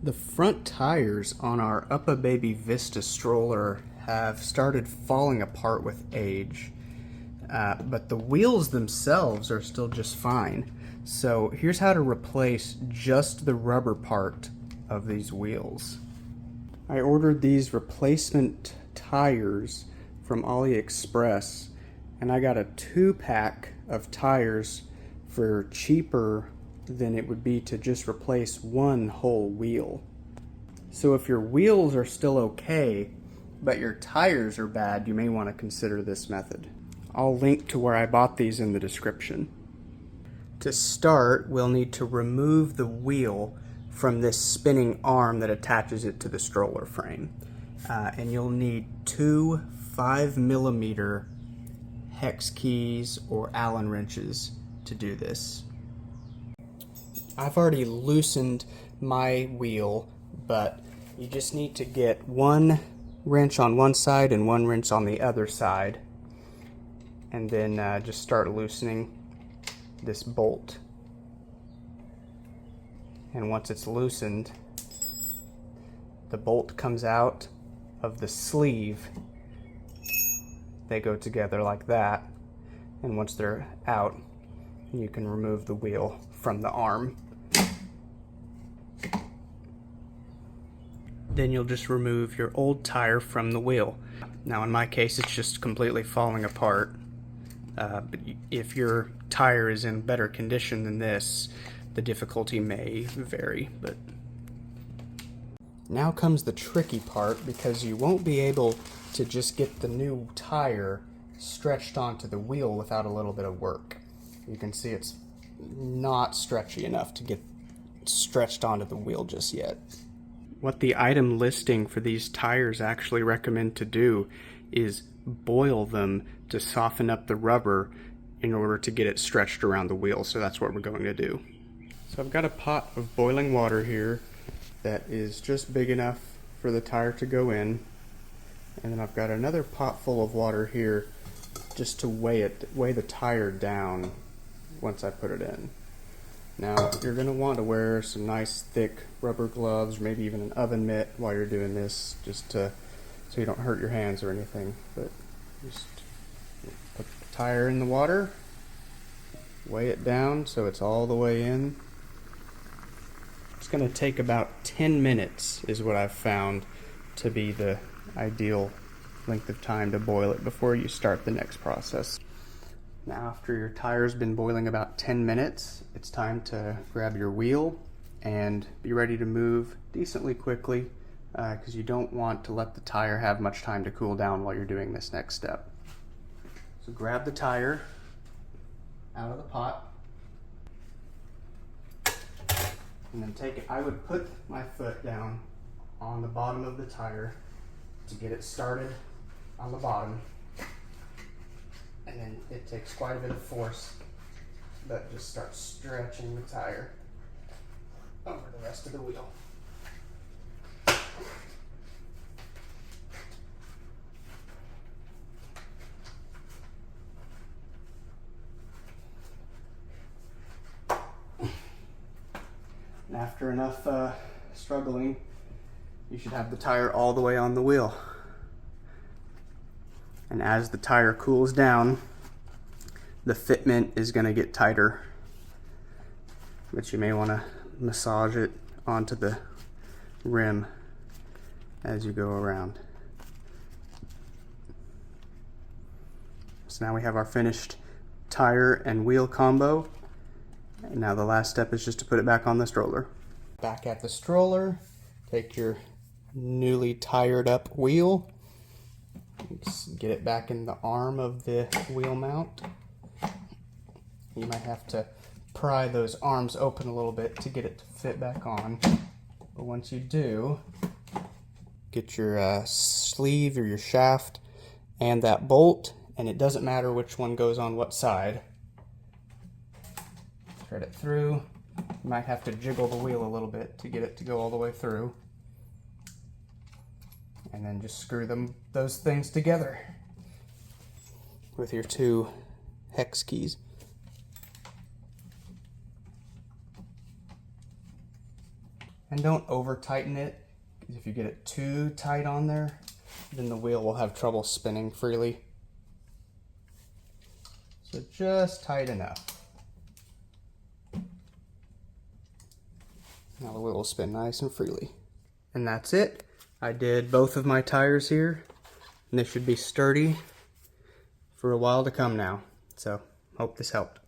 The front tires on our Uppababy Vista Stroller have started falling apart with age, but the wheels themselves are still just fine. So here's how to replace just the rubber part of these wheels. I ordered these replacement tires from AliExpress, and I got a 2-pack of tires for cheaper than it would be to just replace one whole wheel. So if your wheels are still okay, but your tires are bad, you may want to consider this method. I'll link to where I bought these in the description. To start, we'll need to remove the wheel from this spinning arm that attaches it to the stroller frame. And you'll need two 5mm hex keys or Allen wrenches to do this. I've already loosened my wheel, but you just need to get one wrench on one side and one wrench on the other side, and then just start loosening this bolt. And once it's loosened, the bolt comes out of the sleeve. They go together like that, and once they're out, you can remove the wheel from the arm. Then you'll just remove your old tire from the wheel. Now in my case, it's just completely falling apart. But if your tire is in better condition than this, the difficulty may vary. But now comes the tricky part, because you won't be able to just get the new tire stretched onto the wheel without a little bit of work. You can see it's not stretchy enough to get stretched onto the wheel just yet. What the item listing for these tires actually recommend to do is boil them to soften up the rubber in order to get it stretched around the wheel. So that's what we're going to do. So I've got a pot of boiling water here that is just big enough for the tire to go in. And then I've got another pot full of water here just to weigh the tire down once I put it in. Now, you're going to want to wear some nice thick rubber gloves, or maybe even an oven mitt while you're doing this, just so you don't hurt your hands or anything. But just put the tire in the water, weigh it down so it's all the way in. It's going to take about 10 minutes is what I've found to be the ideal length of time to boil it before you start the next process. Now, after your tire's been boiling about 10 minutes, it's time to grab your wheel and be ready to move decently quickly, because you don't want to let the tire have much time to cool down while you're doing this next step. So grab the tire out of the pot and then take it. I would put my foot down on the bottom of the tire to get it started on the bottom. And then it takes quite a bit of force, but just start stretching the tire over the rest of the wheel. And after enough struggling, you should have the tire all the way on the wheel. And as the tire cools down, the fitment is going to get tighter, but you may want to massage it onto the rim as you go around. So now we have our finished tire and wheel combo. And now the last step is just to put it back on the stroller. Back at the stroller, take your newly tired up wheel, just get it back in the arm of the wheel mount. You might have to pry those arms open a little bit to get it to fit back on. But once you do, get your sleeve or your shaft and that bolt, and it doesn't matter which one goes on what side. Thread it through. You might have to jiggle the wheel a little bit to get it to go all the way through. And then just screw those things together with your two hex keys. And don't over tighten it, because if you get it too tight on there, then the wheel will have trouble spinning freely. So just tight enough. Now the wheel will spin nice and freely. And that's it. I did both of my tires here, and they should be sturdy for a while to come now. So, hope this helped.